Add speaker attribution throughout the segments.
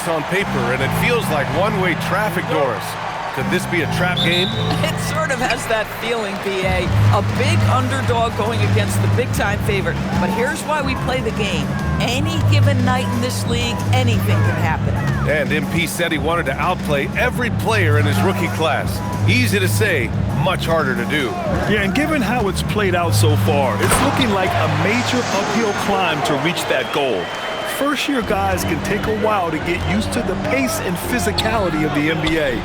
Speaker 1: this on paper, and it feels like one-way traffic, Doris. Could this be a trap game?
Speaker 2: It sort of has that feeling, B.A. A big underdog going against the big-time favorite. But here's why we play the game. Any given night in this league, anything can happen.
Speaker 1: And MP said he wanted to outplay every player in his rookie class. Easy to say, much harder to do.
Speaker 3: Yeah, and given how it's played out so far, it's looking like a major uphill climb to reach that goal. First-year guys can take a while to get used to the pace and physicality of the NBA.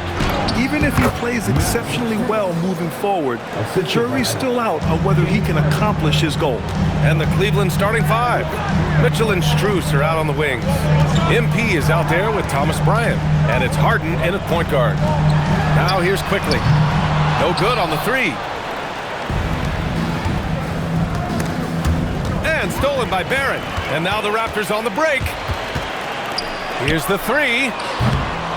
Speaker 3: Even if he plays exceptionally well moving forward, the jury's still out on whether he can accomplish his goal.
Speaker 1: And the Cleveland starting five. Mitchell and Strus are out on the wings. MP is out there with Thomas Bryant, and it's Harden in at point guard. Now here's Quickly. No good on the three. And stolen by Barrett. And now the Raptors on the break. Here's the three.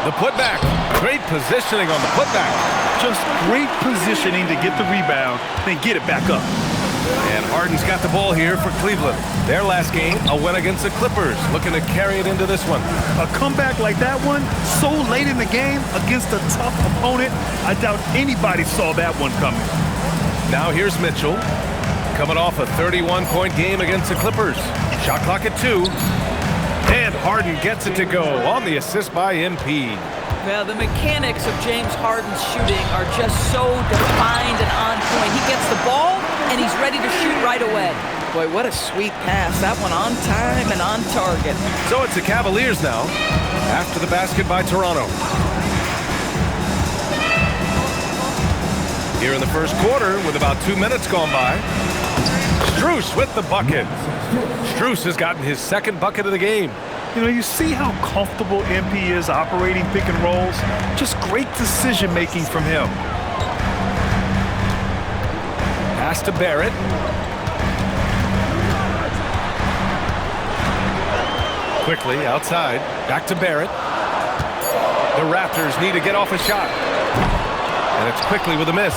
Speaker 1: The putback. Great positioning on the putback.
Speaker 3: Just great positioning to get the rebound, then get it back up.
Speaker 1: And Harden's got the ball here for Cleveland. Their last game, a win against the Clippers, looking to carry it into this one.
Speaker 3: A comeback like that one, so late in the game against a tough opponent, I doubt anybody saw that one coming.
Speaker 1: Now here's Mitchell, coming off a 31-point game against the Clippers. Shot clock at 2. And Harden gets it to go on the assist by MP.
Speaker 2: Well, the mechanics of James Harden's shooting are just so defined and on point. He gets the ball, and he's ready to shoot right away. Boy, what a sweet pass. That one on time and on target.
Speaker 1: So it's the Cavaliers now, after the basket by Toronto. Here in the first quarter, with about 2 minutes gone by, Strus with the bucket. Strus has gotten his second bucket of the game.
Speaker 3: You know, you see how comfortable MP is operating pick and rolls. Just great decision-making from him.
Speaker 1: Pass to Barrett. Quickly outside. Back to Barrett. The Raptors need to get off a shot. And it's Quickly with a miss.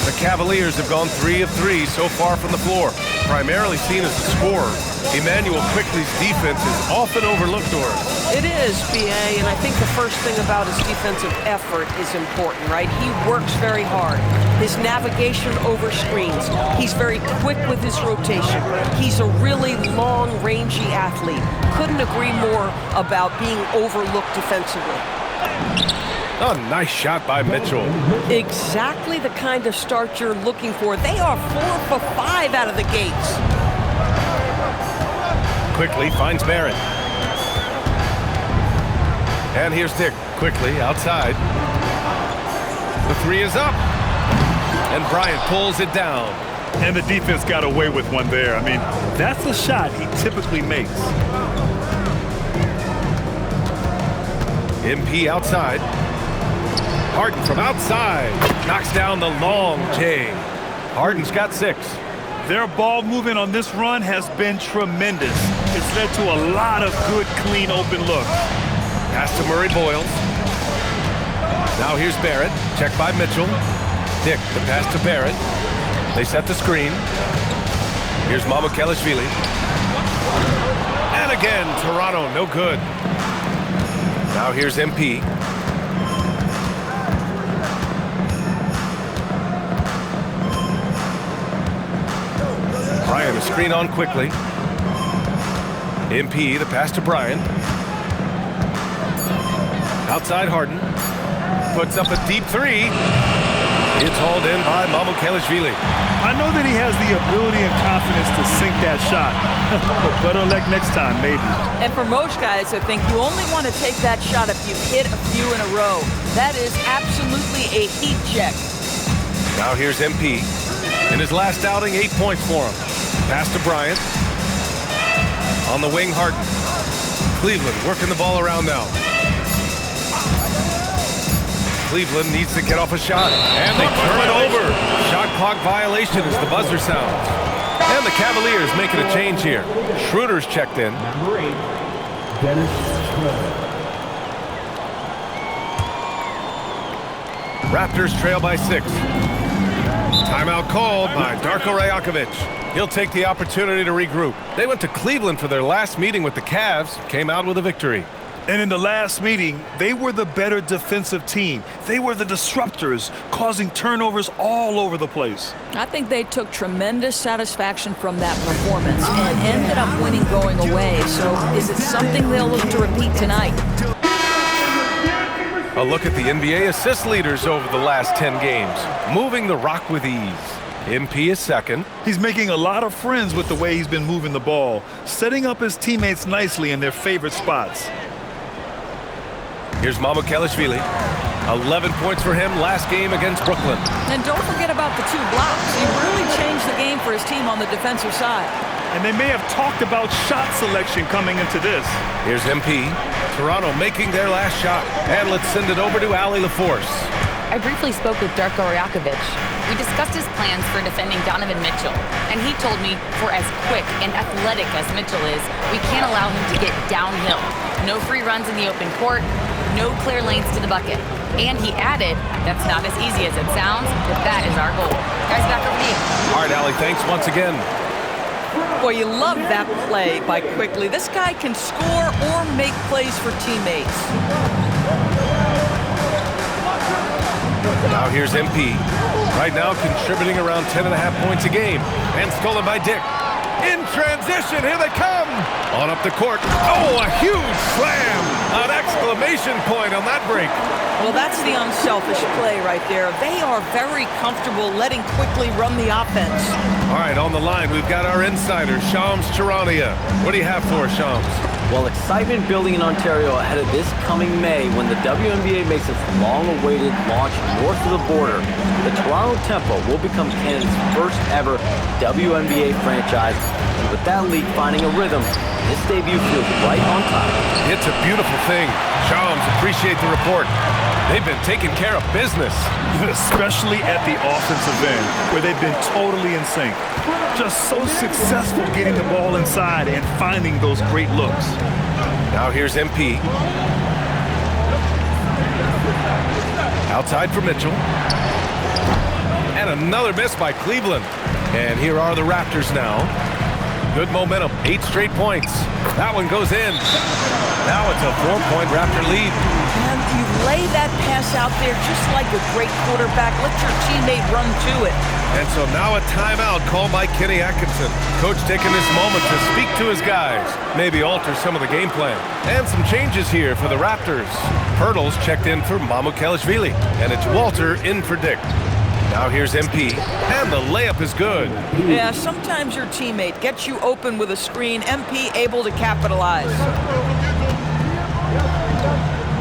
Speaker 1: The Cavaliers have gone 3 of 3 so far from the floor, primarily seen as a scorer. Emmanuel Quickly's defense is often overlooked, Doris.
Speaker 4: It is, B.A., and I think the first thing about his defensive effort is important, right? He works very hard. His navigation over screens. He's very quick with his rotation. He's a really long, rangy athlete. Couldn't agree more about being overlooked defensively.
Speaker 1: Oh, nice shot by Mitchell.
Speaker 4: Exactly the kind of start you're looking for. They are 4 for 5 out of the gates.
Speaker 1: Quickly finds Barrett. And here's Dick. Quickly outside. The three is up. And Bryant pulls it down.
Speaker 3: And the defense got away with one there. I mean, that's a shot he typically makes.
Speaker 1: MP outside. Harden from outside knocks down the long J. Harden's got 6.
Speaker 3: Their ball movement on this run has been tremendous. It's led to a lot of good, clean, open looks.
Speaker 1: Pass to Murray Boyles. Now here's Barrett. Checked by Mitchell. Dick, the pass to Barrett. They set the screen. Here's Mamukelashvili. And again, Toronto, no good. Now here's MP. Bryant, a screen on Quickly. MP, the pass to Bryant. Outside Harden. Puts up a deep 3. It's hauled in by Mamukelashvili.
Speaker 3: I know that he has the ability and confidence to sink that shot. But better luck next time, maybe.
Speaker 2: And for most guys, I think you only want to take that shot if you hit a few in a row. That is absolutely a heat check.
Speaker 1: Now here's MP. In his last outing, 8 points for him. Pass to Bryant. On the wing, Harden. Cleveland working the ball around now. Cleveland needs to get off a shot. And they turn it over. Shot clock violation as the buzzer sounds. And the Cavaliers making a change here. Schroeder's checked in.
Speaker 5: Number 8, Dennis Schroeder.
Speaker 1: Raptors trail by 6. Timeout called by Darko Rajakovic. He'll take the opportunity to regroup. They went to Cleveland for their last meeting with the Cavs, came out with a victory.
Speaker 3: And in the last meeting, they were the better defensive team. They were the disruptors, causing turnovers all over the place.
Speaker 2: I think they took tremendous satisfaction from that performance and ended up winning going away. So is it something they'll look to repeat tonight?
Speaker 1: A look at the NBA assist leaders over the last 10 games, moving the rock with ease. MP is second.
Speaker 3: He's making a lot of friends with the way he's been moving the ball, setting up his teammates nicely in their favorite spots.
Speaker 1: Here's Mamukelashvili. 11 points for him last game against Brooklyn.
Speaker 2: And don't forget about the 2 blocks. He really changed the game for his team on the defensive side.
Speaker 3: And they may have talked about shot selection coming into this.
Speaker 1: Here's MP. Toronto making their last shot. And let's send it over to Allie LaForce.
Speaker 6: I briefly spoke with Darko Rajakovic. We discussed his plans for defending Donovan Mitchell, and he told me for as quick and athletic as Mitchell is, we can't allow him to get downhill. No free runs in the open court, no clear lanes to the bucket. And he added, that's not as easy as it sounds, but that is our goal. Guys, back over to you.
Speaker 1: All right, Allie, thanks once again.
Speaker 2: Boy, you love that play by Quickly. This guy can score or make plays for teammates.
Speaker 1: Now here's MP. Right now contributing around 10.5 points a game. And stolen by Dick. In transition, here they come. On up the court. Oh, a huge slam. An exclamation point on that break.
Speaker 2: Well, that's the unselfish play right there. They are very comfortable letting Quickly run the offense.
Speaker 1: All right, on the line, we've got our insider, Shams Charania. What do you have for us, Shams?
Speaker 7: Well, excitement building in Ontario ahead of this coming May when the WNBA makes its long-awaited launch north of the border. The Toronto Tempo will become Canada's first ever WNBA franchise, and with that league finding a rhythm, this debut feels right on time.
Speaker 1: It's a beautiful thing. Shams, appreciate the report. They've been taking care of business.
Speaker 3: Especially at the offensive end, where they've been totally in sync. Just so successful getting the ball inside and finding those great looks.
Speaker 1: Now here's MP. Outside for Mitchell. And another miss by Cleveland. And here are the Raptors now. Good momentum, 8 straight points. That one goes in. Now it's a 4-point Raptor lead.
Speaker 2: And you lay that pass out there just like a great quarterback. Let your teammate run to it.
Speaker 1: And so now a timeout called by Kenny Atkinson. Coach taking this moment to speak to his guys. Maybe alter some of the game plan. And some changes here for the Raptors. Pirtle's checked in for Mamukelashvili. And it's Walter in for Dick. Now here's MP, and the layup is good.
Speaker 2: Yeah, sometimes your teammate gets you open with a screen. MP able to capitalize.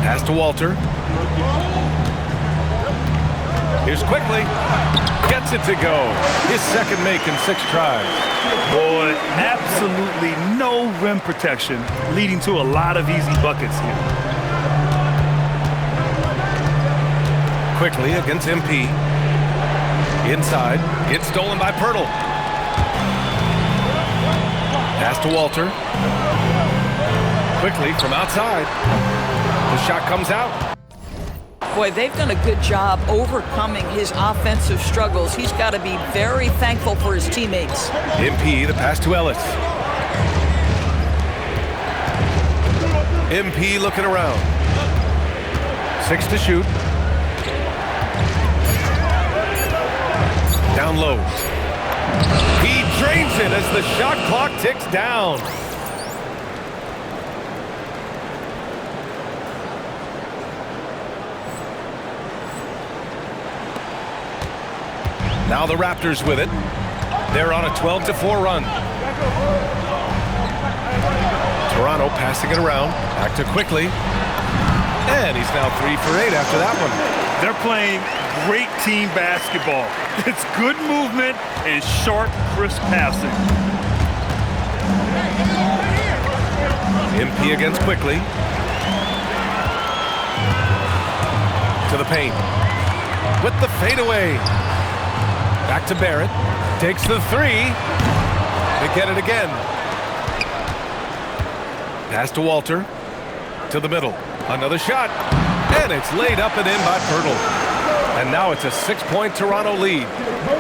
Speaker 1: Pass to Walter. Here's Quickly. Gets it to go. His second make in 6 tries.
Speaker 3: Boy, absolutely no rim protection, leading to a lot of easy buckets here.
Speaker 1: Quickly against MP. Inside, gets stolen by Pirtle. Pass to Walter. Quickly from outside. The shot comes out.
Speaker 2: Boy, they've done a good job overcoming his offensive struggles. He's got to be very thankful for his teammates.
Speaker 1: MP, the pass to Ellis. MP looking around. 6 to shoot. Down low. He drains it as the shot clock ticks down. Now the Raptors with it. They're on a 12-4 run. Toronto passing it around. Back to Quickly. And he's now 3 for 8 after that one.
Speaker 3: They're playing great team basketball. It's good movement and sharp, crisp passing.
Speaker 1: MP against Quickly. To the paint. With the fadeaway. Back to Barrett. Takes the 3. They get it again. Pass to Walter. To the middle. Another shot. And it's laid up and in by Pirtle. And now it's a 6-point Toronto lead.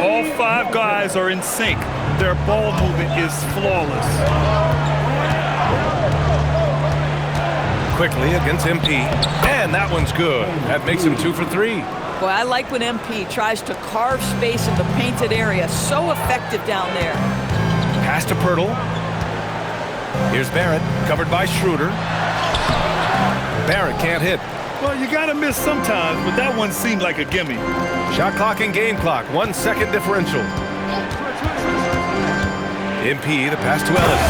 Speaker 3: All 5 guys are in sync. Their ball movement is flawless.
Speaker 1: Quickly against MP, and that one's good. That makes him 2 for 3.
Speaker 2: Boy, I like when MP tries to carve space in the painted area. So effective down there.
Speaker 1: Pass to Pirtle. Here's Barrett, covered by Schroeder. Barrett can't hit.
Speaker 3: Well, you gotta miss sometimes, but that one seemed like a gimme.
Speaker 1: Shot clock and game clock, 1 second differential. MP, the pass to Ellis.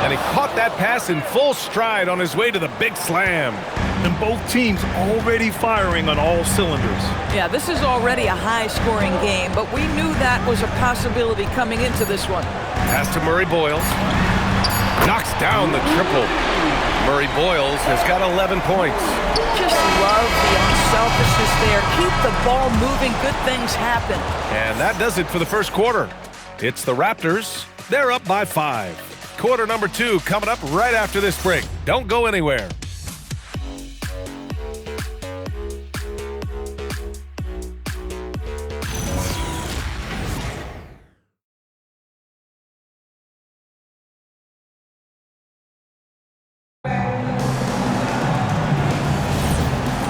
Speaker 1: And he caught that pass in full stride on his way to the big slam.
Speaker 3: And both teams already firing on all cylinders.
Speaker 2: Yeah, this is already a high-scoring game, but we knew that was a possibility coming into this one.
Speaker 1: Pass to Murray Boyles. Knocks down the triple. Murray Boyles has got 11 points.
Speaker 2: Just love the unselfishness there. Keep the ball moving. Good things happen.
Speaker 1: And that does it for the first quarter. It's the Raptors. They're up by 5. Quarter number 2 coming up right after this break. Don't go anywhere.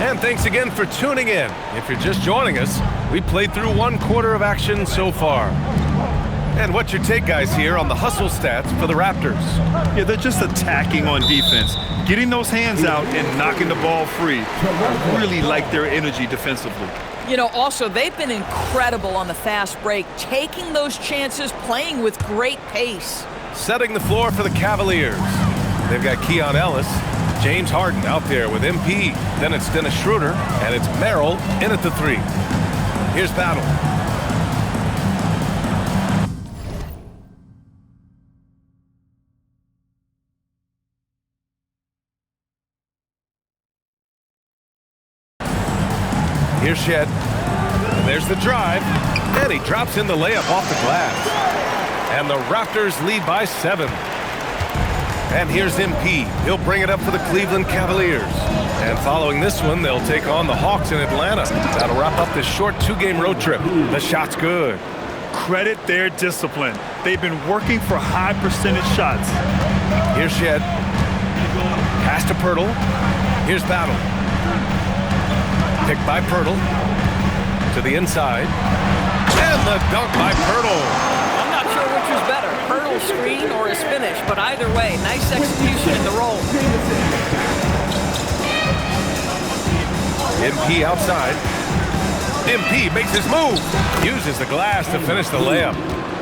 Speaker 1: And thanks again for tuning in. If you're just joining us, we played through 1 quarter of action so far. And what's your take, guys, here on the hustle stats for the Raptors?
Speaker 3: Yeah, they're just attacking on defense, getting those hands out and knocking the ball free. I really like their energy defensively.
Speaker 2: You know, also, they've been incredible on the fast break, taking those chances, playing with great pace.
Speaker 1: Setting the floor for the Cavaliers. They've got Keon Ellis, James Harden out there with MP. Then it's Dennis Schroeder, and it's Merrill in at the 3. Here's Battle. Here's Shed. And there's the drive. And he drops in the layup off the glass. And the Raptors lead by 7. And here's MP. He'll bring it up for the Cleveland Cavaliers. And following this one, they'll take on the Hawks in Atlanta. That'll wrap up this short 2-game road trip. The shot's good.
Speaker 3: Credit their discipline. They've been working for high percentage shots.
Speaker 1: Here's Shed. Pass to Pirtle. Here's Battle. Picked by Pirtle. To the inside. And the dunk by Pirtle.
Speaker 2: I'm not sure which was better, Pirtle's screen or his finish, but either way, nice execution in the roll.
Speaker 1: MP outside. MP makes his move. Uses the glass to finish the layup.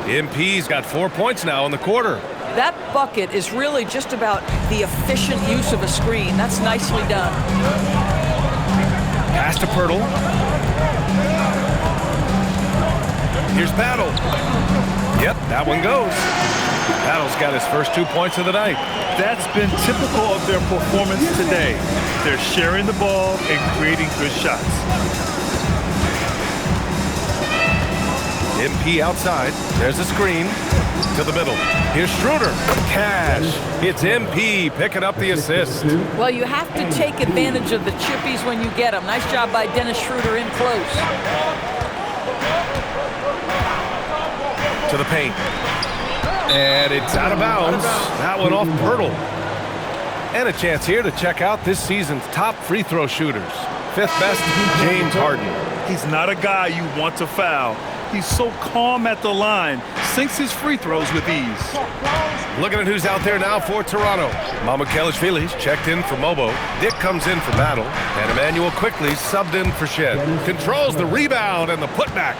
Speaker 1: MP's got 4 points now in the quarter.
Speaker 2: That bucket is really just about the efficient use of a screen. That's nicely done.
Speaker 1: Pass to Pirtle. Here's Battle. Yep, that one goes. Battle's got his first 2 points of the night.
Speaker 3: That's been typical of their performance today. They're sharing the ball and creating good shots.
Speaker 1: MP outside. There's a screen. To the middle. Here's Schroeder. Cash. It's MP picking up the assist.
Speaker 2: Well, you have to take advantage of the chippies when you get them. Nice job by Dennis Schroeder in close.
Speaker 1: To the paint. And it's out of bounds. That one off Pirtle. And a chance here to check out this season's top free throw shooters. 5th best, James Harden.
Speaker 3: He's not a guy you want to foul. He's so calm at the line, sinks his free throws with ease.
Speaker 1: Looking at who's out there now for Toronto. Mamukelashvili's checked in for Mobo. Dick comes in for Battle. And Emmanuel quickly subbed in for Shed. Controls the rebound and the putback.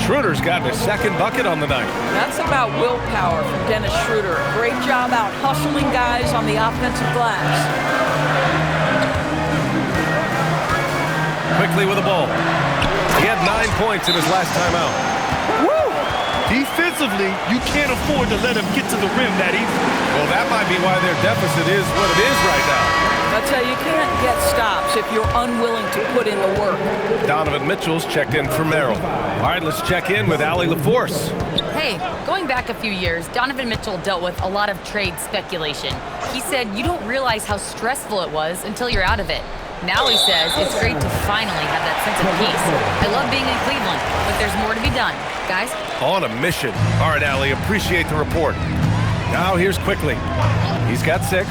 Speaker 1: Schroeder's gotten his 2nd bucket on the night.
Speaker 2: That's about willpower from Dennis Schroeder. Great job out hustling guys on the offensive glass.
Speaker 1: Quickly with the ball. He had 9 points in his last time out.
Speaker 3: Woo! Defensively, you can't afford to let him get to the rim that easy.
Speaker 1: Well, that might be why their deficit is what it is right now.
Speaker 2: I tell you, you can't get stops if you're unwilling to put in the work.
Speaker 1: Donovan Mitchell's checked in for Merrill. All right, let's check in with Allie LaForce.
Speaker 6: Hey, going back a few years, Donovan Mitchell dealt with a lot of trade speculation. He said you don't realize how stressful it was until you're out of it. Now he says it's great to finally have that sense of peace. I love being in Cleveland. done, but there's more to be done. Guys?
Speaker 1: On a mission. All right, Allie, appreciate the report. Now here's Quickly. He's got 6.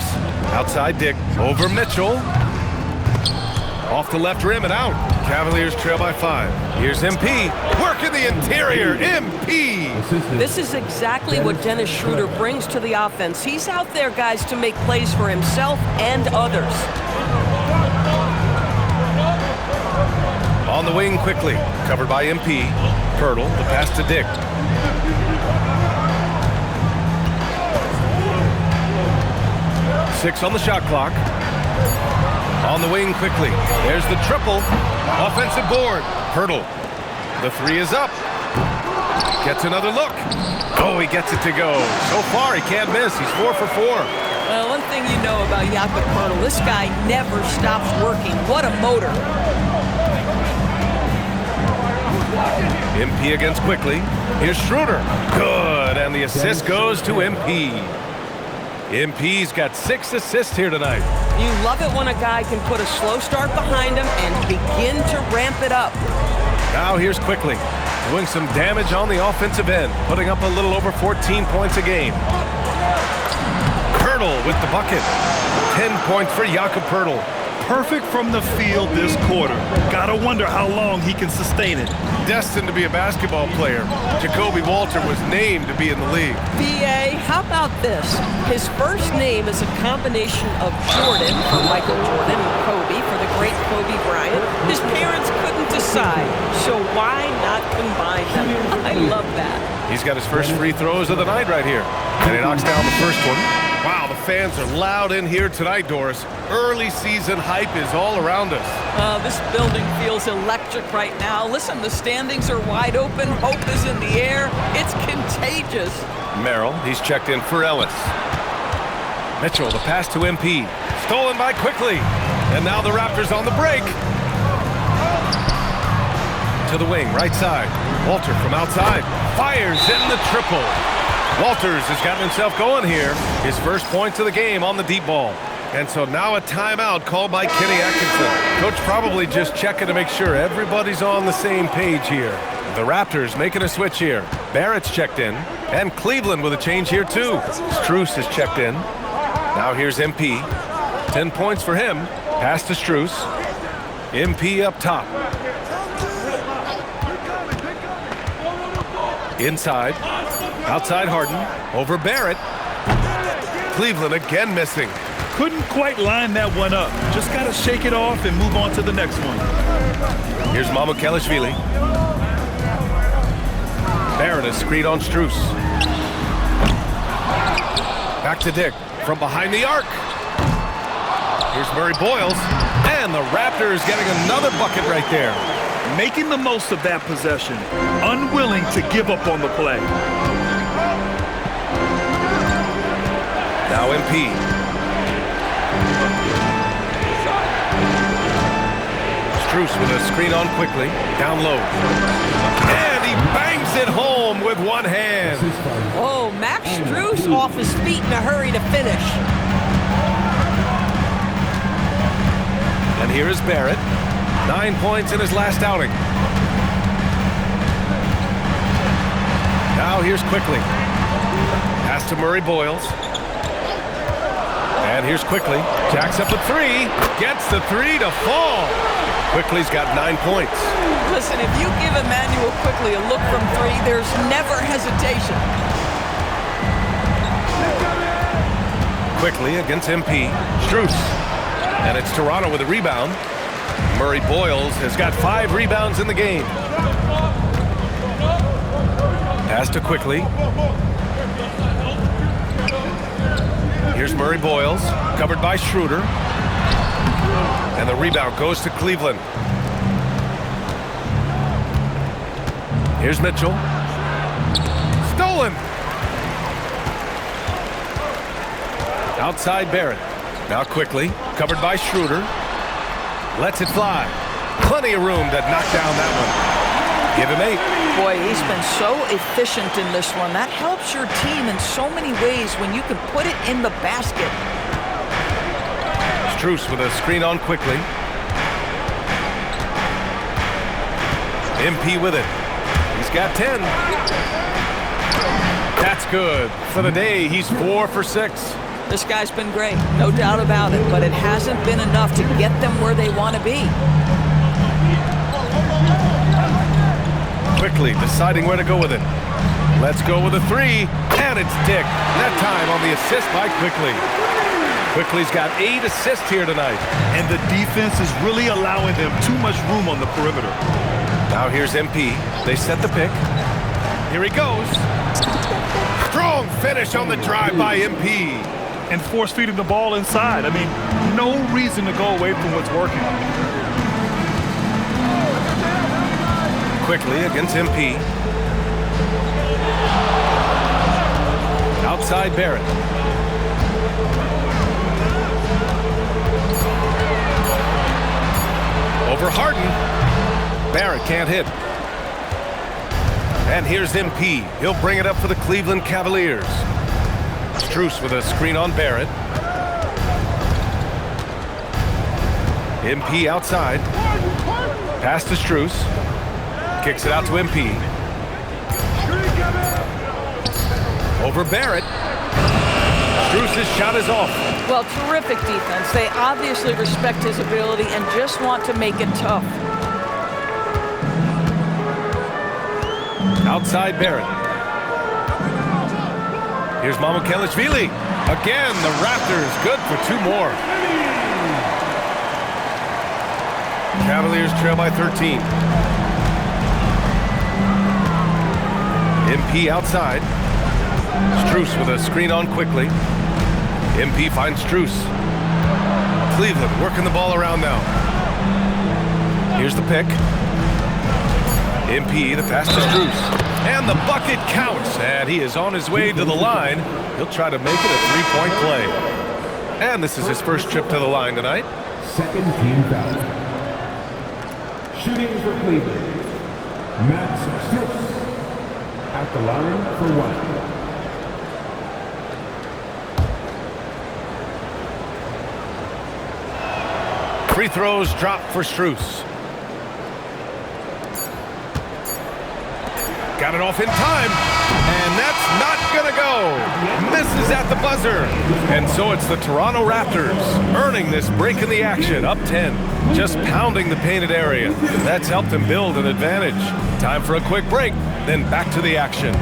Speaker 1: Outside Dick. Over Mitchell. Off the left rim and out. Cavaliers trail by 5. Here's MP. Working the interior. MP.
Speaker 4: This is exactly what Dennis Schroeder brings to the offense. He's out there, guys, to make plays for himself and others.
Speaker 1: On the wing Quickly. Covered by MP. Pirtle. The pass to Dick. Six on the shot clock. On the wing Quickly. There's the triple. Offensive board. Pirtle. The 3 is up. Gets another look. Oh, he gets it to go. So far, he can't miss. He's 4 for 4.
Speaker 4: Well, one thing you know about Jakob Poeltl, this guy never stops working. What a motor.
Speaker 1: MP against Quickly. Here's Schroeder. Good, and the assist goes to MP. MP's got 6 assists here tonight.
Speaker 4: You love it when a guy can put a slow start behind him and begin to ramp it up.
Speaker 1: Now here's Quickly, doing some damage on the offensive end, putting up a little over 14 points a game. Pirtle with the bucket. 10 points for Jakob Pirtle.
Speaker 3: Perfect from the field this quarter. Gotta wonder how long he can sustain it.
Speaker 1: Destined to be a basketball player, Jacoby Walter was named to be in the league.
Speaker 4: BA, how about this? His first name is a combination of Jordan for Michael Jordan and Kobe for the great Kobe Bryant. His parents couldn't decide, so why not combine them? I love that.
Speaker 1: He's got his first free throws of the night right here. And he knocks down the first one. Wow, the fans are loud in here tonight, Doris. Early season hype is all around us.
Speaker 2: This building feels electric right now. Listen, the standings are wide open. Hope is in the air. It's contagious.
Speaker 1: Merrill, he's checked in for Ellis. Mitchell, the pass to MP. Stolen by Quickly. And now the Raptors on the break. To the wing, right side. Walter from outside. Fires in the triple. Walters has gotten himself going here. His first points of the game on the deep ball. And so now a timeout called by Kenny Atkinson. Coach probably just checking to make sure everybody's on the same page here. The Raptors making a switch here. Barrett's checked in. And Cleveland with a change here too. Strus is checked in. Now here's MP. 10 points for him. Pass to Strus. MP up top. Inside. Outside Harden. Over Barrett. Cleveland again missing.
Speaker 3: Couldn't quite line that one up. Just got to shake it off and move on to the next one.
Speaker 1: Here's Mamukelashvili. Barrett is screened on Strus. Back to Dick from behind the arc. Here's Murray Boyles. And the Raptors getting another bucket right there.
Speaker 3: Making the most of that possession. Unwilling to give up on the play.
Speaker 1: Now MP. Strus with a screen on Quickly. Down low. And he bangs it home with one hand.
Speaker 4: Oh, Max Strus off his feet in a hurry to finish.
Speaker 1: And here is Barrett. 9 points in his last outing. Now here's Quickly. Pass to Murray Boyles. And here's Quickly. Jacks up a 3. Gets the 3 to fall. Quickly's got 9 points.
Speaker 2: Listen, if you give Emmanuel Quickly a look from 3, there's never hesitation.
Speaker 1: Quickly against MP. Strus. And it's Toronto with a rebound. Murray Boyles has got 5 rebounds in the game. Pass to Quickly. Here's Murray Boyles, covered by Schroeder. And the rebound goes to Cleveland. Here's Mitchell. Stolen! Outside Barrett. Now Quickly, covered by Schroeder. Lets it fly. Plenty of room to knock down that one. Give him 8.
Speaker 2: Boy, he's been so efficient in this one. That helps your team in so many ways when you can put it in the basket.
Speaker 1: Strus with a screen on Quickly. MP with it. He's got 10. That's good. For the day, he's 4 for 6.
Speaker 2: This guy's been great, no doubt about it, but it hasn't been enough to get them where they want to be.
Speaker 1: Quickly deciding where to go with it. Let's go with a 3, and it's Dick. That time on the assist by Quickly. Quickly's got 8 assists here tonight.
Speaker 3: And the defense is really allowing them too much room on the perimeter.
Speaker 1: Now here's MP. They set the pick. Here he goes. Strong finish on the drive by MP.
Speaker 3: And force feeding the ball inside. I mean, no reason to go away from what's working.
Speaker 1: Quickly against MP. Outside Barrett. Over Harden. Barrett can't hit. And here's MP. He'll bring it up for the Cleveland Cavaliers. Strus with a screen on Barrett. MP outside. Pass to Strus. Kicks it out to MP. Over Barrett. Strus' shot is off.
Speaker 2: Well, terrific defense. They obviously respect his ability and just want to make it tough.
Speaker 1: Outside Barrett. Here's Mamukelashvili. Again, the Raptors good for 2 more. Cavaliers trail by 13. MP outside. Strus with a screen on Quickly. MP finds Strus. Cleveland working the ball around now. Here's the pick. MP, the pass to Strus. And the bucket counts. And he is on his way to the line. He'll try to make it a 3-point play. And this is his first trip to the line tonight.
Speaker 5: Second team foul. Shooting for Cleveland. Max Strus at the line for 1.
Speaker 1: Free throws drop for Strus. Got it off in time, and that's not gonna go. Misses at the buzzer. And so it's the Toronto Raptors earning this break in the action, up 10. Just pounding the painted area. That's helped them build an advantage. Time for a quick break, then back to the action.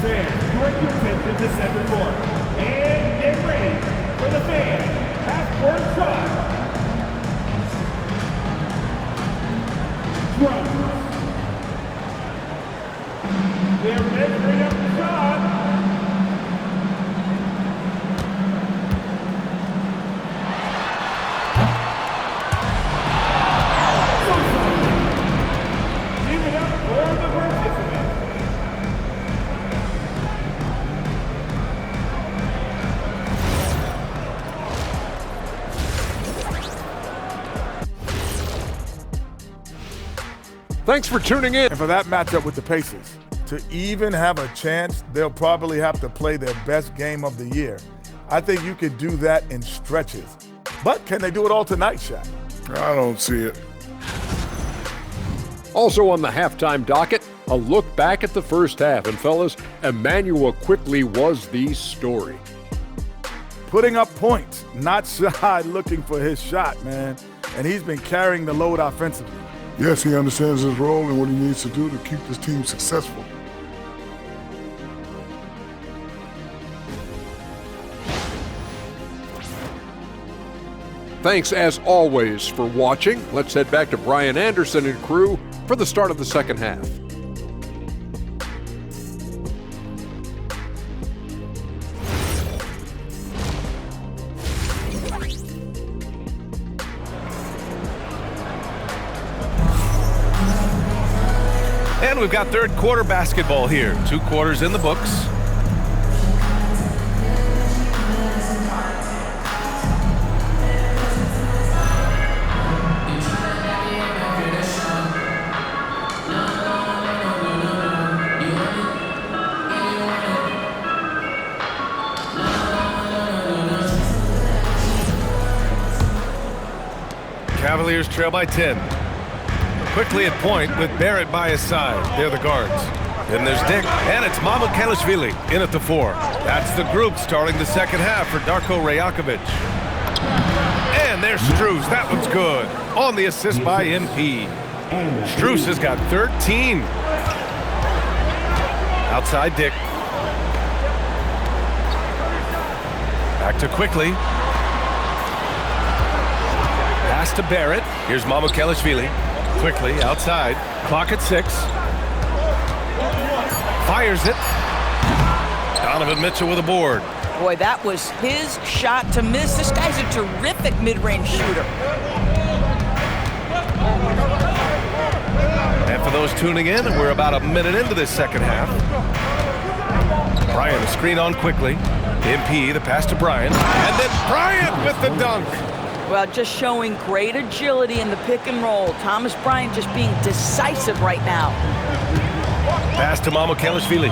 Speaker 5: Fans, direct your attention to center court. And get ready for the fan half-court shot. Drop. They're measuring up the shot. Give it up for the participants.
Speaker 8: Thanks for tuning in.
Speaker 9: And for that matchup with the Pacers, to even have a chance, they'll probably have to play their best game of the year. I think you could do that in stretches. But can they do it all tonight, Shaq?
Speaker 10: I don't see it.
Speaker 8: Also on the halftime docket, a look back at the first half. And fellas, Emmanuel Quickly was the story.
Speaker 9: Putting up points, not shy looking for his shot, man. And he's been carrying the load offensively.
Speaker 10: Yes, he understands his role and what he needs to do to keep his team successful.
Speaker 8: Thanks as always for watching. Let's head back to Brian Anderson and crew for the start of the second half.
Speaker 1: And we've got third quarter basketball here. 2 quarters in the books. Cavaliers trail by 10. Quickly at point with Barrett by his side. They're the guards. Then there's Dick, and it's Mamukelashvili in at the 4. That's the group starting the second half for Darko Rajakovic. And there's Strus. That one's good. On the assist by MP. Strus has got 13. Outside Dick. Back to Quickly. Pass to Barrett. Here's Mamukelashvili. Quickly outside. Clock at 6. Fires it. Donovan Mitchell with a board.
Speaker 2: Boy, that was his shot to miss. This guy's a terrific mid-range shooter.
Speaker 1: And for those tuning in, we're about a minute into this second half. Bryant, a screen on Quickly. MP, the pass to Bryant. And then Bryant with the dunk.
Speaker 2: Well, just showing great agility in the pick and roll. Thomas Bryant just being decisive right now.
Speaker 1: Pass to Mamukelashvili.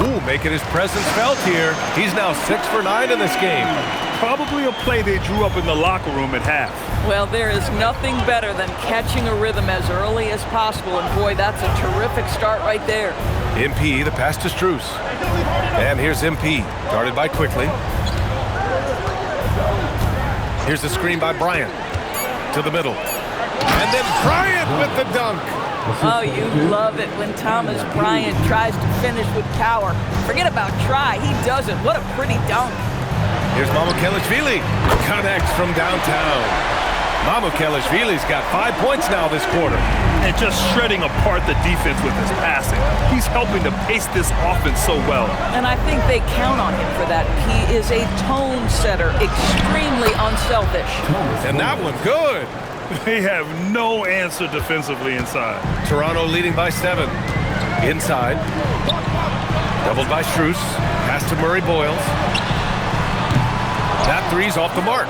Speaker 1: Ooh, making his presence felt here. He's now 6 for 9 in this game.
Speaker 3: Probably a play they drew up in the locker room at half.
Speaker 2: Well, there is nothing better than catching a rhythm as early as possible, and boy, that's a terrific start right there.
Speaker 1: MP, the pass to Strus. And here's MP, guarded by Quickly. Here's the screen by Bryant to the middle. And then Bryant with the dunk.
Speaker 2: Oh, you love it when Thomas Bryant tries to finish with power. Forget about try, he does it. What a pretty dunk.
Speaker 1: Here's Mamukelashvili. Connects from downtown. Mamukelashvili's got 5 points now this quarter.
Speaker 3: And just shredding apart the defense with his passing. He's helping to pace this offense so well.
Speaker 2: And I think they count on him for that. He is a tone setter, extremely unselfish.
Speaker 1: And that one good.
Speaker 3: They have no answer defensively inside.
Speaker 1: Toronto leading by 7. Inside. Doubled by Strus. Pass to Murray Boyles. That three's off the mark.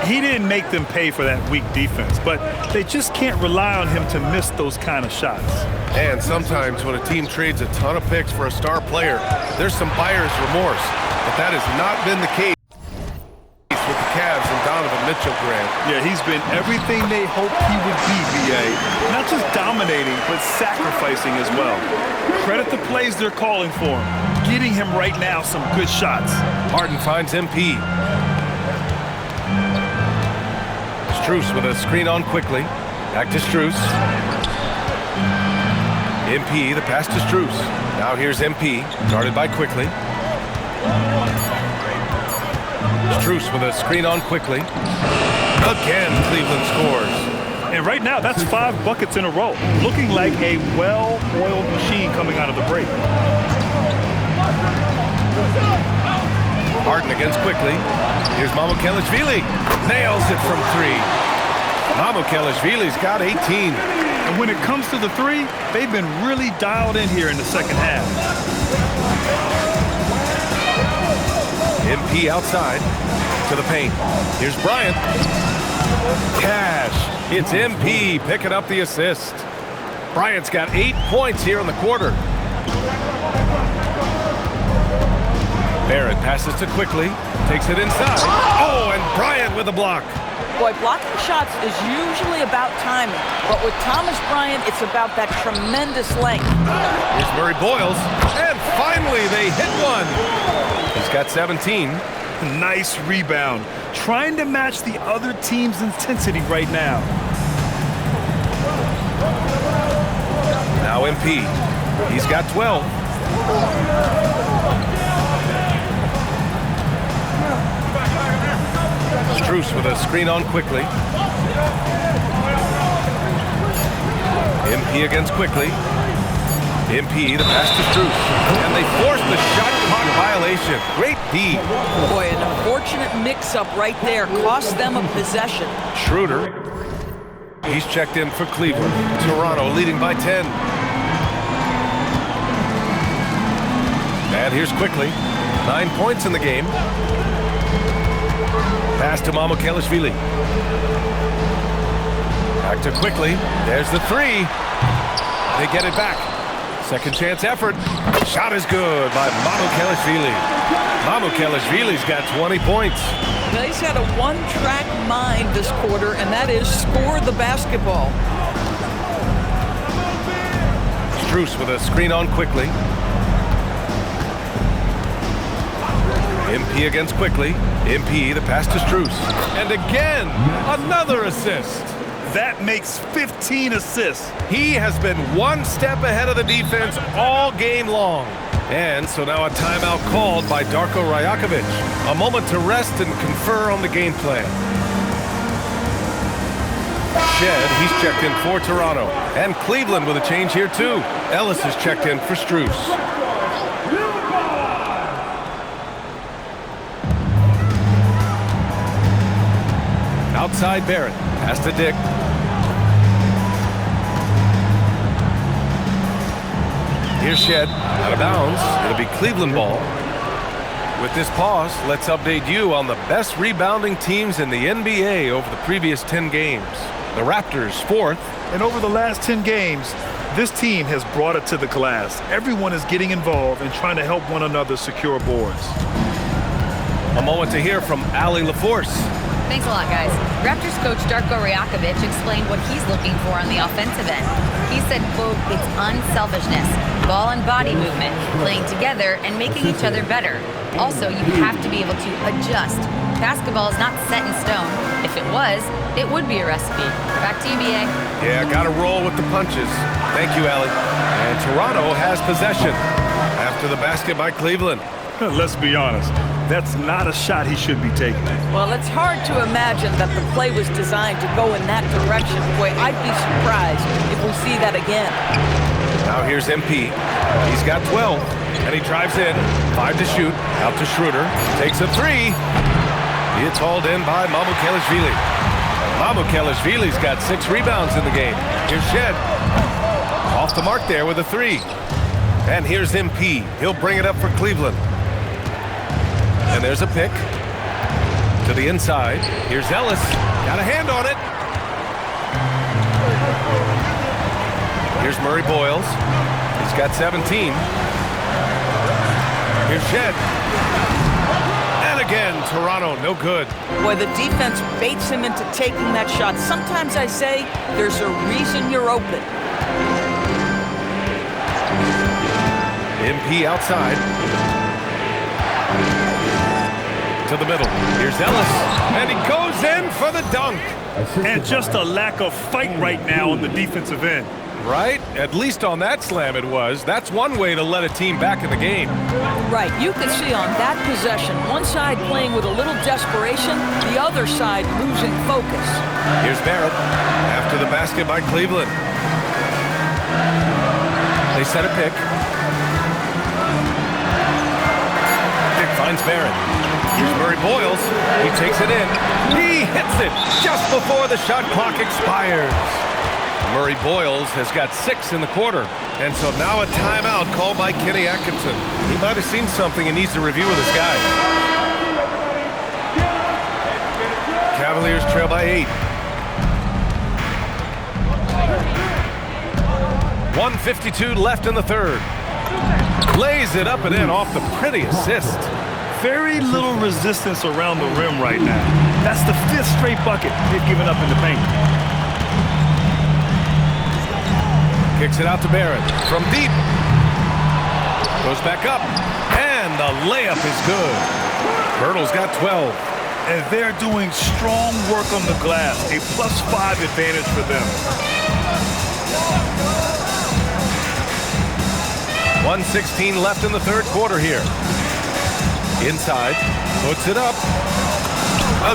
Speaker 3: He didn't make them pay for that weak defense, but they just can't rely on him to miss those kind of shots.
Speaker 1: And sometimes when a team trades a ton of picks for a star player, there's some buyer's remorse. But that has not been the case with the Cavs and Donovan Mitchell, Grant.
Speaker 3: Yeah, he's been everything they hoped he would be, B.A. Not just dominating, but sacrificing as well. Credit the plays they're calling for him. Getting him right now some good shots.
Speaker 1: Harden finds MP. Strus with a screen on Quickly. Back to Strus. MP, the pass to Strus. Now here's MP, guarded by Quickly. Strus with a screen on Quickly. Again, Cleveland scores.
Speaker 3: And right now, that's 5 buckets in a row. Looking like a well-oiled machine coming out of the break.
Speaker 1: Harden against Quickly. Here's Mamukelashvili. Nails it from 3. Mamukelashvili's got 18.
Speaker 3: And when it comes to the 3, they've been really dialed in here in the second half.
Speaker 1: MP outside to the paint. Here's Bryant. Cash. It's MP picking up the assist. Bryant's got 8 points here in the quarter. Barrett passes to Quickly. Takes it inside. Oh, and Bryant with a block.
Speaker 2: Boy, blocking shots is usually about timing, but with Thomas Bryant, it's about that tremendous length.
Speaker 1: Here's Murray Boyles, and finally they hit one. He's got 17.
Speaker 3: Nice rebound. Trying to match the other team's intensity right now.
Speaker 1: Now MP. He's got 12. Strus with a screen on Quickly. MP against Quickly. MP, the pass to Strus. And they forced the shot clock violation. Great D.
Speaker 2: Boy, an unfortunate mix-up right there cost them a possession.
Speaker 1: Schroeder. He's checked in for Cleveland. Toronto leading by 10. And here's Quickly. 9 points in the game. Pass to Mamukelashvili. Back to Quickly. There's the 3. They get it back. Second chance effort. Shot is good by Mamukelashvili. Mamukelashvili's got 20 points.
Speaker 2: Now, he's had a one-track mind this quarter, and that is score the basketball.
Speaker 1: Strus with a screen on quickly. MP against quickly. MP, the pass to Strus. And again, another assist.
Speaker 3: That makes 15 assists.
Speaker 1: He has been one step ahead of the defense all game long. And so now a timeout called by Darko Rajakovic. A moment to rest and confer on the game plan. Shed, he's checked in for Toronto. And Cleveland with a change here too. Ellis is checked in for Strus. Outside Barrett, pass to Dick. Here's Shed, out of bounds. It'll be Cleveland ball. With this pause, let's update you on the best rebounding teams in the NBA over the previous 10 games. The Raptors, 4th.
Speaker 3: And over the last 10 games, this team has brought it to the glass. Everyone is getting involved and trying to help one another secure boards.
Speaker 1: A moment to hear from Allie LaForce.
Speaker 6: Thanks a lot, guys. Raptors coach Darko Rajakovic explained what he's looking for on the offensive end. He said, quote, it's unselfishness, ball and body movement, playing together and making each other better. Also, you have to be able to adjust. Basketball is not set in stone. If it was, it would be a recipe. Back to you, BA.
Speaker 1: Yeah, gotta roll with the punches. Thank you, Allie. And Toronto has possession after the basket by Cleveland.
Speaker 3: Let's be honest. That's not a shot he should be taking.
Speaker 2: Well, it's hard to imagine that the play was designed to go in that direction. Boy, I'd be surprised if we see that again.
Speaker 1: Now here's MP. He's got 12, and he drives in. 5 to shoot. Out to Schroeder. Takes a 3. It's hauled in by Mamukelashvili. Mamukelashvili's got 6 rebounds in the game. Here's Shed. Off the mark there with a 3. And here's MP. He'll bring it up for Cleveland. And there's a pick to the inside. Here's Ellis. Got a hand on it. Here's Murray Boyles. He's got 17. Here's Shed. And again, Toronto, no good.
Speaker 2: Boy, the defense baits him into taking that shot. Sometimes I say there's a reason you're open.
Speaker 1: MP outside. To the middle. Here's Ellis. And he goes in for the dunk.
Speaker 3: And just a lack of fight right now on the defensive end.
Speaker 1: Right? At least on that slam it was. That's one way to let a team back in the game.
Speaker 2: Right. You can see on that possession, one side playing with a little desperation, the other side losing focus.
Speaker 1: Here's Barrett after the basket by Cleveland. They set a pick. Dick finds Barrett. Here's Murray Boyles. He takes it in. He hits it just before the shot clock expires. Murray Boyles has got 6 in the quarter. And so now a timeout called by Kenny Atkinson. He might have seen something and needs to review with his guys. Cavaliers trail by 8. 1:52 left in the third. Lays it up and in off the pretty assist.
Speaker 3: Very little resistance around the rim right now. That's the 5th straight bucket they've given up in the paint.
Speaker 1: Kicks it out to Barrett from deep. Goes back up. And the layup is good. Birtle's got 12.
Speaker 3: And they're doing strong work on the glass. A +5 advantage for them.
Speaker 1: 1:16 left in the third quarter here. Inside, puts it up.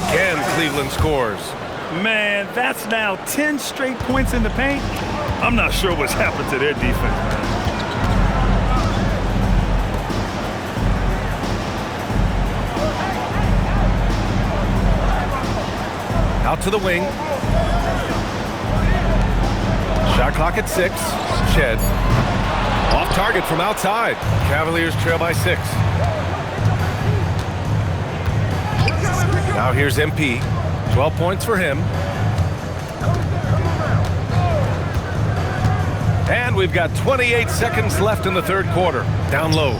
Speaker 1: Again, Cleveland scores.
Speaker 3: Man, that's now 10 straight points in the paint. I'm not sure what's happened to their defense, man.
Speaker 1: Out to the wing. Shot clock at 6. Shed. Off target from outside. Cavaliers trail by 6. Now here's MP. 12 points for him. And we've got 28 seconds left in the third quarter. Down low.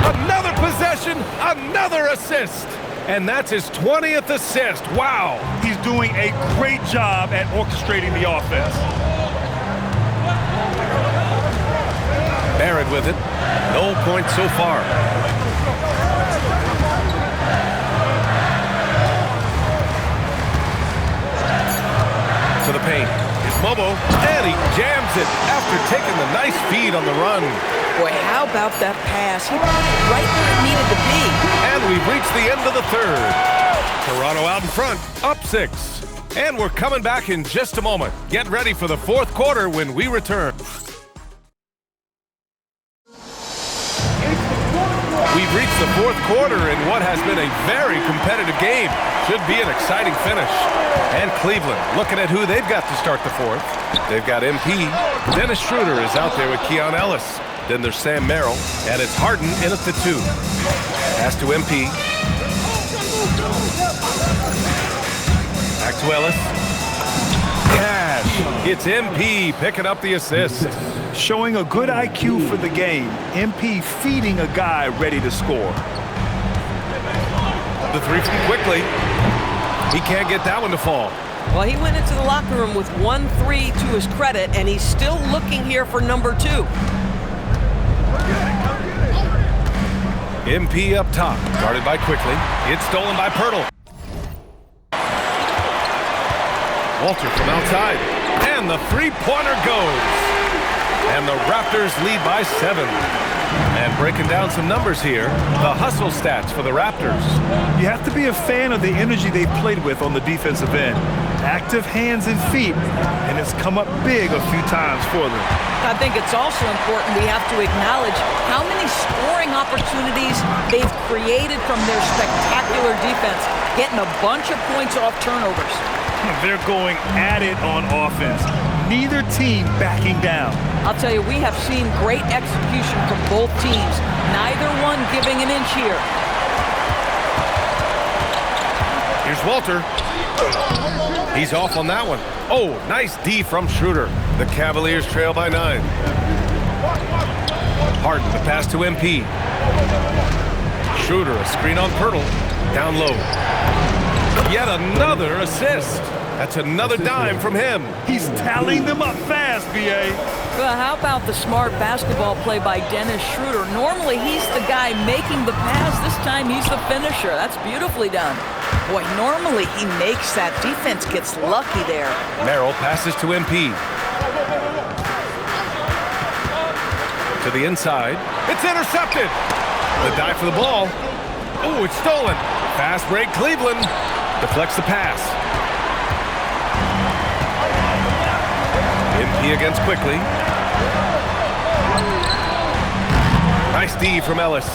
Speaker 1: Another possession, another assist. And that's his 20th assist. Wow.
Speaker 3: He's doing a great job at orchestrating the offense.
Speaker 1: Barrett with it. No points so far. To the paint. Here's Momo, and he jams it after taking the nice feed on the run.
Speaker 4: Boy, how about that pass? He put it right where it needed to be.
Speaker 1: And we've reached the end of the third. Toronto out in front, up 6. And we're coming back in just a moment. Get ready for the fourth quarter when we return. We've reached the fourth quarter in what has been a very competitive game. Should be an exciting finish. And Cleveland looking at who they've got to start the fourth. They've got MP. Dennis Schroeder is out there with Keon Ellis. Then there's Sam Merrill. And it's Harden in at the 2. Pass to MP. Back to Ellis. Cash. It's MP picking up the assist.
Speaker 3: Showing a good IQ for the game. MP feeding a guy ready to score.
Speaker 1: The 3 from quickly. He can't get that one to fall.
Speaker 4: Well, he went into the locker room with 1-3 to his credit, and he's still looking here for number 2.
Speaker 1: MP up top, guarded by Quickly. It's stolen by Pirtle. Walter from outside, and the three-pointer goes. And the Raptors lead by 7. And breaking down some numbers here, the hustle stats for the Raptors.
Speaker 3: You have to be a fan of the energy they've played with on the defensive end. Active hands and feet, and it's come up big a few times for them.
Speaker 2: I think it's also important we have to acknowledge how many scoring opportunities they've created from their spectacular defense, getting a bunch of points off turnovers.
Speaker 3: They're going at it on offense. Neither team backing down.
Speaker 2: I'll tell you, we have seen great execution from both teams. Neither one giving an inch here.
Speaker 1: Here's Walter. He's off on that one. Oh, nice D from Schroeder. The Cavaliers trail by 9. Harden, the pass to MP. Schroeder, a screen on Pirtle. Down low. Yet another assist. That's another dime from him.
Speaker 3: He's tallying them up fast, B.A.
Speaker 2: Well, how about the smart basketball play by Dennis Schroeder? Normally, he's the guy making the pass. This time, he's the finisher. That's beautifully done. Boy, normally he makes that. Defense gets lucky there.
Speaker 1: Merrill passes to MP. To the inside. It's intercepted. The dive for the ball. Oh, it's stolen. Fast break, Cleveland. Deflects the pass. MP against Quickly. Nice D from Ellis.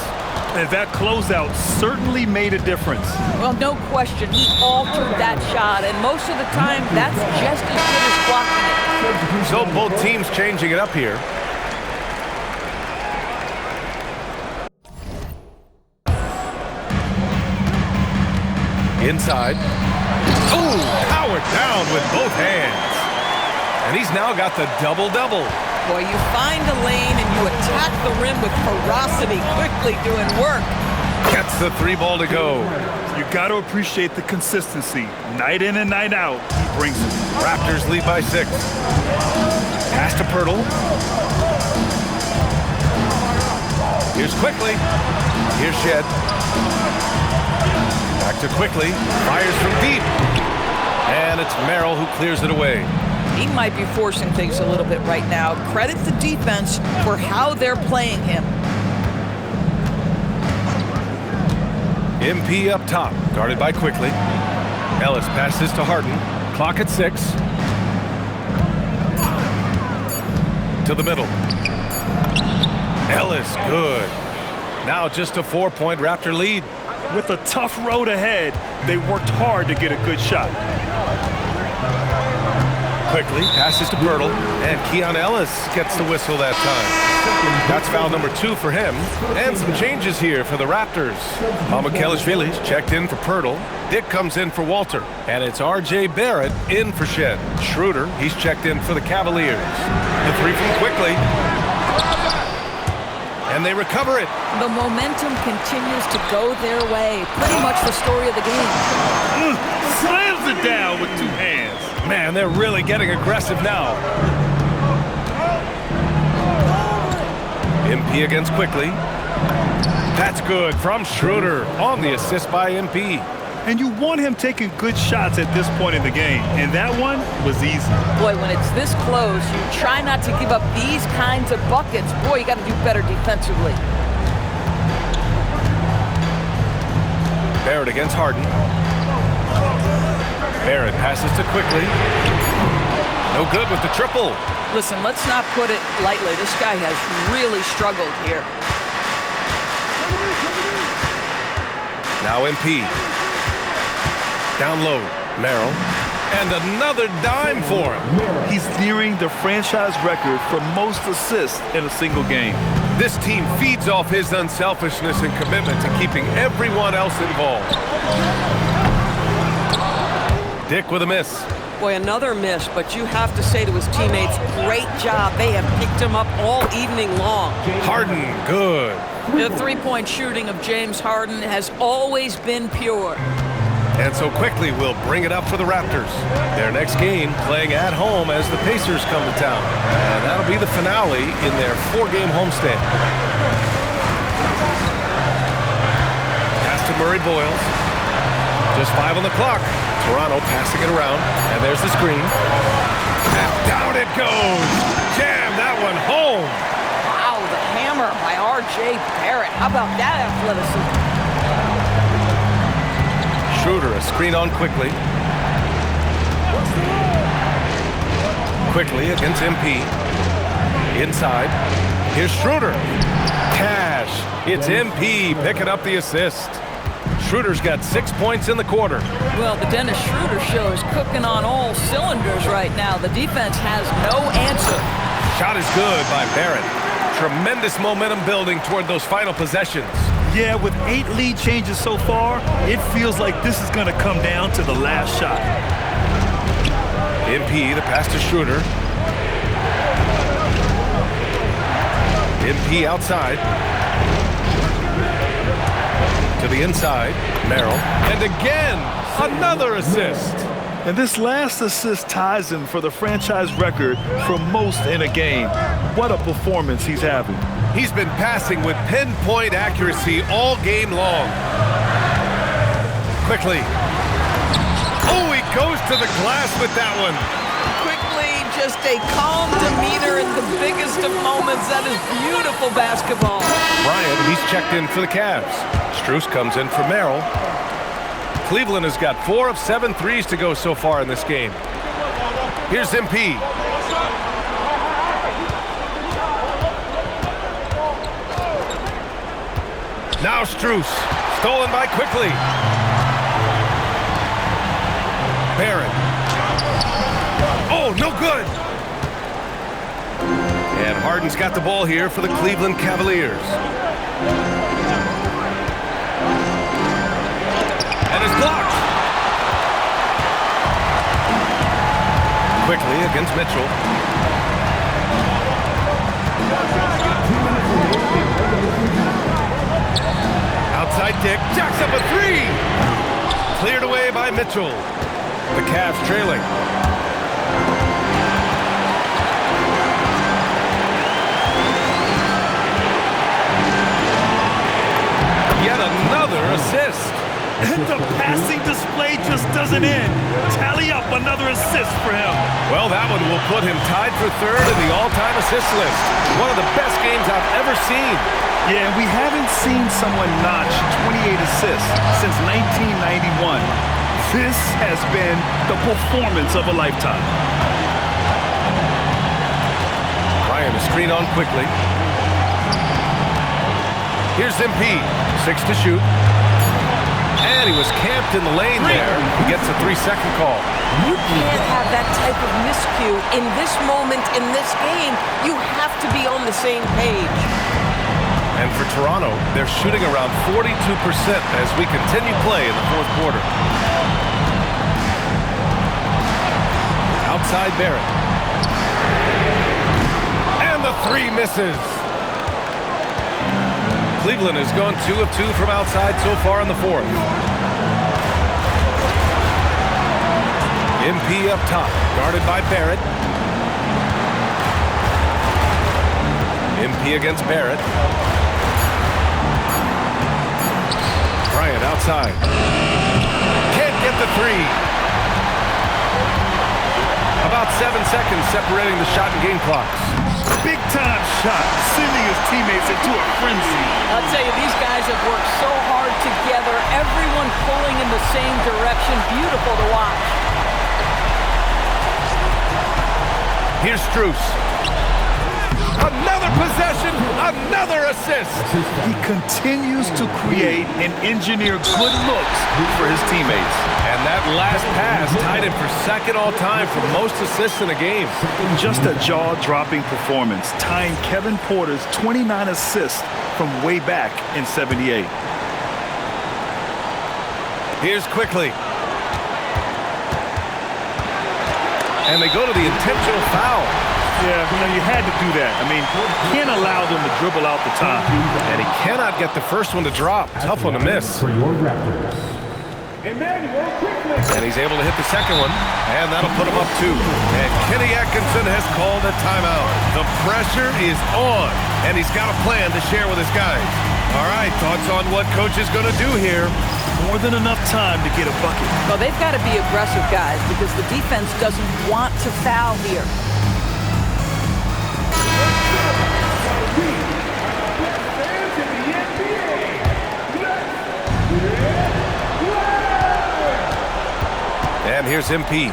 Speaker 3: And that closeout certainly made a difference.
Speaker 2: Well, no question. He altered that shot, and most of the time, that's just as good as blocking it.
Speaker 1: So both teams changing it up here. Inside. Ooh, powered down with both hands. And he's now got the double-double.
Speaker 2: Boy, you find a lane and you attack the rim with ferocity, quickly doing work.
Speaker 1: Gets the 3 ball to go.
Speaker 3: You got to appreciate the consistency. Night in and night out, he brings it.
Speaker 1: Raptors lead by 6. Pass to Pirtle. Here's Quickly. Here's Shed. Back to Quickly. Fires from deep. And it's Merrill who clears it away.
Speaker 2: He might be forcing things a little bit right now. Credit the defense for how they're playing him.
Speaker 1: MP up top, guarded by Quickly. Ellis passes to Harden. Clock at 6. To the middle. Ellis, good. Now just a 4-point Raptor lead.
Speaker 3: With a tough road ahead, they worked hard to get a good shot.
Speaker 1: Quickly passes to Pirtle, and Keon Ellis gets the whistle that time. That's foul number 2 for him. And some changes here for the Raptors. Mamukelashvili's checked in for Pirtle. Dick comes in for Walter. And it's R.J. Barrett in for Shed. Schroeder, he's checked in for the Cavaliers. The 3 from Quickly. And they recover it.
Speaker 2: The momentum continues to go their way. Pretty much the story of the game.
Speaker 3: Slams it down with 2 hands.
Speaker 1: Man, they're really getting aggressive now. MP against Quickly. That's good from Schroeder on the assist by MP.
Speaker 3: And you want him taking good shots at this point in the game. And that one was easy.
Speaker 2: Boy, when it's this close, you try not to give up these kinds of buckets. Boy, you got to do better defensively.
Speaker 1: Barrett against Harden. Barrett passes to Quickly. No good with the triple.
Speaker 2: Listen, let's not put it lightly. This guy has really struggled here.
Speaker 1: Now MP. Down low, Merrill. And another dime for him.
Speaker 3: He's nearing the franchise record for most assists in a single game.
Speaker 1: This team feeds off his unselfishness and commitment to keeping everyone else involved. Dick with a miss.
Speaker 4: Boy, another miss, but you have to say to his teammates, great job. They have picked him up all evening long.
Speaker 1: Harden, good.
Speaker 2: The three-point shooting of James Harden has always been pure.
Speaker 1: And so Quickly will bring it up for the Raptors. Their next game playing at home as the Pacers come to town. And that'll be the finale in their 4-game homestand. Pass to Murray Boyles. Just 5 on the clock. Toronto passing it around. And there's the screen. And down it goes. Jam that one home.
Speaker 2: Wow, the hammer by R.J. Barrett. How about that athleticism?
Speaker 1: Schroeder, a screen on Quickly. Quickly against MP. Inside. Here's Schroeder. Cash. It's MP picking up the assist. Schroeder's got 6 points in the quarter.
Speaker 2: Well, the Dennis Schroeder show is cooking on all cylinders right now. The defense has no answer.
Speaker 1: Shot is good by Barrett. Tremendous momentum building toward those final possessions.
Speaker 3: Yeah, with 8 lead changes so far, it feels like this is going to come down to the last shot.
Speaker 1: MP, the pass to Schroeder. MP outside. To the inside, Merrill. And again, another assist.
Speaker 3: And this last assist ties him for the franchise record for most in a game. What a performance he's having.
Speaker 1: He's been passing with pinpoint accuracy all game long. Quickly. Oh, he goes to the glass with that one.
Speaker 2: Quickly, just a calm demeanor in the biggest of moments. That is beautiful basketball.
Speaker 1: Bryant, he's checked in for the Cavs. Strus comes in for Merrill. Cleveland has got 4 of 7 threes to go so far in this game. Here's MP. Now Strus, stolen by Quickly. Barrett. Oh, no good. And Harden's got the ball here for the Cleveland Cavaliers. And it's blocked. Quickly against Mitchell. Outside Dick, jacks up a 3. Cleared away by Mitchell. The Cavs trailing. Yet another assist.
Speaker 3: The passing display just doesn't end. Tally up another assist for him.
Speaker 1: Well, that one will put him tied for 3rd in the all-time assist list. One of the best games I've ever seen.
Speaker 3: Yeah, we haven't seen someone notch 28 assists since 1991. This has been the performance of a lifetime.
Speaker 1: Ryan, a screen on Quickly. Here's MP. 6 to shoot. And he was camped in the lane there. He gets a 3-second call.
Speaker 4: You can't have that type of miscue in this moment, in this game. You have to be on the same page.
Speaker 1: And for Toronto, they're shooting around 42% as we continue play in the fourth quarter. Outside Barrett. And the 3 misses. Cleveland has gone 2 of 2 from outside so far in the fourth. MP up top, guarded by Barrett. MP against Barrett. Bryant outside. Can't get the 3. About 7 seconds separating the shot and game clocks.
Speaker 3: Big time shot, sending his teammates into a frenzy.
Speaker 2: I'll tell you, these guys have worked so hard together. Everyone pulling in the same direction. Beautiful to watch.
Speaker 1: Here's Strus. Another possession, another assist.
Speaker 3: He continues to create and engineer good looks for his teammates.
Speaker 1: And that last pass tied him for second all-time for most assists in a game.
Speaker 3: Just a jaw-dropping performance, tying Kevin Porter's 29 assists from way back in '78.
Speaker 1: Here's Quickly. And they go to the intentional foul.
Speaker 3: Yeah, you had to do that. I mean, can't allow them to dribble out the top.
Speaker 1: And he cannot get the first one to drop. Tough one to miss.
Speaker 5: For your Raptors, Emmanuel Quickly.
Speaker 1: And he's able to hit the second one. And that'll put him up 2. And Kenny Atkinson has called a timeout. The pressure is on. And he's got a plan to share with his guys. All right, thoughts on what coach is going to do here?
Speaker 3: More than enough time to get a bucket.
Speaker 2: Well, they've got to be aggressive, guys, because the defense doesn't want to foul here.
Speaker 1: And here's MP.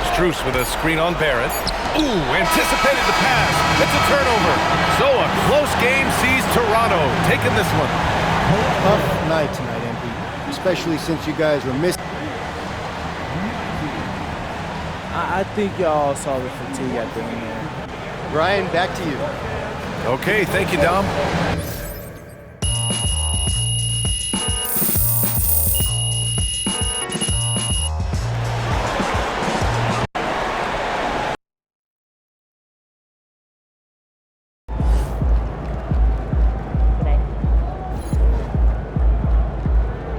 Speaker 1: Strus with a screen on Barrett. Ooh, anticipated the pass. It's a turnover. So a close game sees Toronto taking this one.
Speaker 11: Tough night tonight, MP, especially since you guys were missing.
Speaker 12: I think y'all saw the fatigue at the end.
Speaker 11: Brian, back to you.
Speaker 1: Okay, thank you, Dom.